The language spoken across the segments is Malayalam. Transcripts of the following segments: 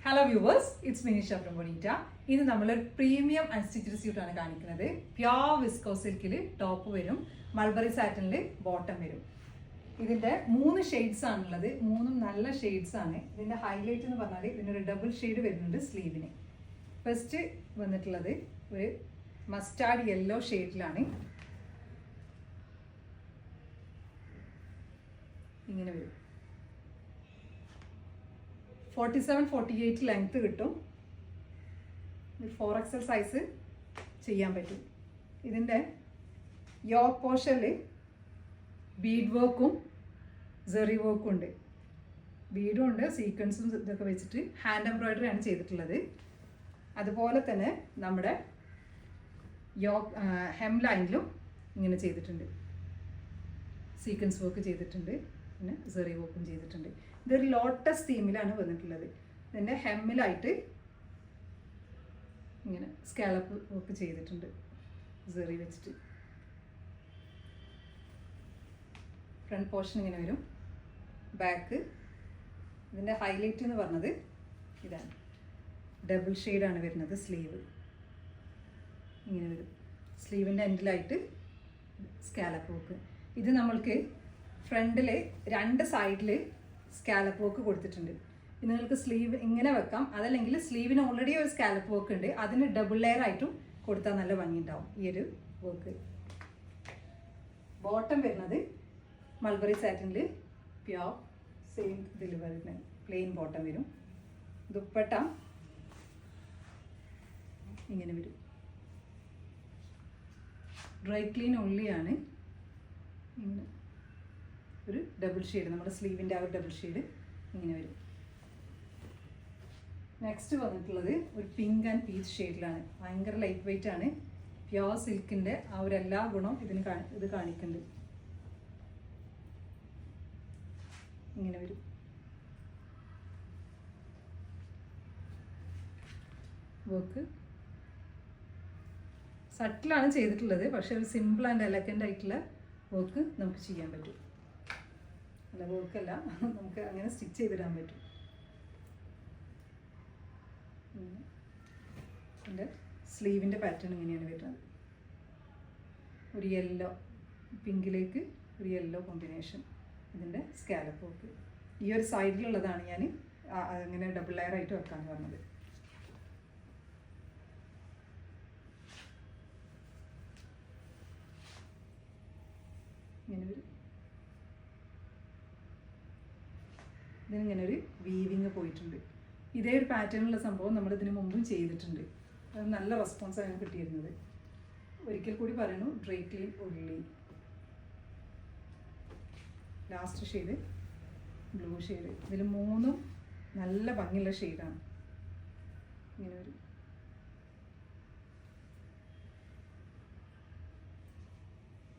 Hello viewers, it's Minisha from Bonita. ഇത് നമ്മൾ പ്രീമിയം അൺസ്റ്റിച്ചഡ് സ്യൂട്ടാണ് കാണിക്കുന്നത്. പ്യോർ വിസ്കോസ് സിൽക്കിൽ ടോപ്പ് വരും, മൾബറി സാറ്റനിൽ ബോട്ടം വരും. ഇതിൻ്റെ 3 ഷെയ്ഡ്സ് ആണുള്ളത്. 3 നല്ല ഷെയ്ഡ്സ് ആണ്. ഇതിൻ്റെ ഹൈലൈറ്റ് എന്ന് പറഞ്ഞാൽ ഇതിനൊരു ഡബിൾ ഷെയ്ഡ് വരുന്നുണ്ട് സ്ലീവിന്. ഫസ്റ്റ് വന്നിട്ടുള്ളത് ഒരു മസ്റ്റാർഡ് യെല്ലോ ഷെയ്ഡിലാണ്. ഇങ്ങനെ വരും. 47-48 ലെങ്ത് കിട്ടും. 4XL സൈസ് ചെയ്യാൻ പറ്റും. ഇതിൻ്റെ യോക്ക് പോർഷനിൽ ബീഡ് വർക്കും സെറി വർക്കും ഉണ്ട്. ബീഡും ഉണ്ട്, സീക്വൻസും ഇതൊക്കെ വെച്ചിട്ട് ഹാൻഡ് എംബ്രോയിഡറി ആണ് ചെയ്തിട്ടുള്ളത്. അതുപോലെ തന്നെ നമ്മുടെ ഹെം ലൈനിലും ഇങ്ങനെ ചെയ്തിട്ടുണ്ട്, സീക്വൻസ് വർക്ക് ചെയ്തിട്ടുണ്ട്, പിന്നെ സെറി വർക്കും ചെയ്തിട്ടുണ്ട്. ഇതൊരു ലോട്ടസ് തീമിലാണ് വന്നിട്ടുള്ളത്. ഇതിൻ്റെ ഹെമ്മിലായിട്ട് ഇങ്ങനെ സ്കാലപ്പ് വർക്ക് ചെയ്തിട്ടുണ്ട് സെറി വെച്ചിട്ട്. ഫ്രണ്ട് പോർഷൻ ഇങ്ങനെ വരും. ബാക്ക് ഇതിൻ്റെ ഹൈലൈറ്റ് എന്ന് പറഞ്ഞത് ഇതാണ്. ഡബിൾ ഷെയ്ഡാണ് വരുന്നത്. സ്ലീവ് ഇങ്ങനെ വരും. സ്ലീവിൻ്റെ എൻഡിലായിട്ട് സ്കാലപ്പ് വർക്ക്. ഇത് നമ്മൾക്ക് ഫ്രണ്ടിൽ 2 സൈഡിൽ സ്കാലപ്പ് വർക്ക് കൊടുത്തിട്ടുണ്ട്. ഇത് നിങ്ങൾക്ക് സ്ലീവ് ഇങ്ങനെ വെക്കാം, അതല്ലെങ്കിൽ സ്ലീവിന് ഓൾറെഡി ഒരു സ്കാലപ്പ് വർക്ക് ഉണ്ട്, അതിന് ഡബിൾ ലെയർ ആയിട്ടും കൊടുത്താൽ നല്ല ഭംഗി ഉണ്ടാവും ഈ ഒരു വർക്ക്. ബോട്ടം വരുന്നത് മൾബറി സാറ്റിനിൽ പ്യോർ സെയിം ഇതിൽ വരുന്ന പ്ലെയിൻ ബോട്ടം വരും. ദുപ്പട്ട ഇങ്ങനെ വരും. ഡ്രൈ ക്ലീൻ ഒള്ളിയാണ്. ഇങ്ങനെ ഒരു ഡബിൾ ഷെയ്ഡ്, നമ്മുടെ സ്ലീവിൻ്റെ ആ ഒരു ഡബിൾ ഷെയ്ഡ് ഇങ്ങനെ വരും. നെക്സ്റ്റ് വന്നിട്ടുള്ളത് ഒരു പിങ്ക് ആൻഡ് പീച്ച് ഷെയ്ഡിലാണ്. ഭയങ്കര ലൈറ്റ് വെയിറ്റ് ആണ്. പ്യോർ സിൽക്കിൻ്റെ ആ ഒരു എല്ലാ ഗുണവും ഇത് കാണിക്കുന്നുണ്ട്. ഇങ്ങനെ വരും. വർക്ക് സട്ടിലാണ് ചെയ്തിട്ടുള്ളത്, പക്ഷെ ഒരു സിമ്പിൾ ആൻഡ് എലഗൻ്റ് ആയിട്ടുള്ള വർക്ക് നമുക്ക് ചെയ്യാൻ പറ്റും. അല്ല, വർക്കല്ല, നമുക്ക് അങ്ങനെ സ്റ്റിച്ച് ചെയ്തിടാൻ പറ്റും. എൻ്റെ സ്ലീവിൻ്റെ പാറ്റേൺ ഇങ്ങനെയാണ് വരുന്നത്. ഒരു യെല്ലോ, പിങ്കിലേക്ക് ഒരു യെല്ലോ കോമ്പിനേഷൻ. ഇതിൻ്റെ സ്കാലപ്പ് വർക്ക് ഈ ഒരു സൈഡിലുള്ളതാണ് ഞാൻ അങ്ങനെ ഡബിൾ ലെയർ ആയിട്ട് വെക്കാമെന്ന് പറഞ്ഞത്. ഇങ്ങനെ ഒരു ഇതിനിങ്ങനെ ഒരു വീവിങ് പോയിട്ടുണ്ട്. ഇതേ ഒരു പാറ്റേണിലുള്ള സംഭവം നമ്മൾ ഇതിന് മുമ്പും ചെയ്തിട്ടുണ്ട്. അത് നല്ല റെസ്പോൺസാണ് കിട്ടിയിരുന്നത്. ഒരിക്കൽ കൂടി പറയണു, ഡ്രൈ ക്ലീൻ ഉള്ളി. Last shade blue shade. ഇതിൽ 3 നല്ല ഭംഗിയുള്ള ഷെയ്ഡാണ്. ഇങ്ങനെ ഒരു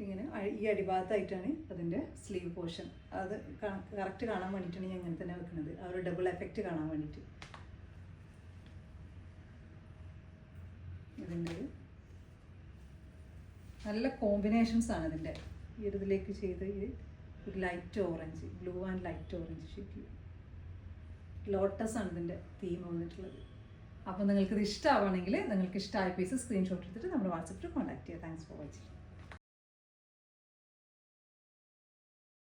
ഇങ്ങനെ ഈ അടിഭാഗത്തായിട്ടാണ് അതിൻ്റെ സ്ലീവ് പോർഷൻ. അത് കറക്റ്റ് കാണാൻ വേണ്ടിയിട്ടാണ് ഞാൻ ഇങ്ങനെ തന്നെ വെക്കുന്നത്, ആ ഒരു ഡബിൾ എഫക്റ്റ് കാണാൻ വേണ്ടിയിട്ട്. ഇതിൻ്റെ നല്ല കോമ്പിനേഷൻസ് ആണ് ഇതിൻ്റെ. ഈ ഒരു ഇതിലേക്ക് ചെയ്ത് ഒരു light orange, blue and light orange ഷെയ്ഡിൽ ലോട്ടസ് ആണ് ഇതിൻ്റെ തീം വന്നിട്ടുള്ളത്. അപ്പോൾ നിങ്ങൾക്കിത് ഇഷ്ടമാവുകയാണെങ്കിൽ നിങ്ങൾക്ക് ഇഷ്ടമായ പീസ് സ്ക്രീൻഷോട്ട് എടുത്തിട്ട് നമ്മുടെ വാട്സപ്പിൽ കോൺടാക്ട് ചെയ്യുക. Thanks for watching.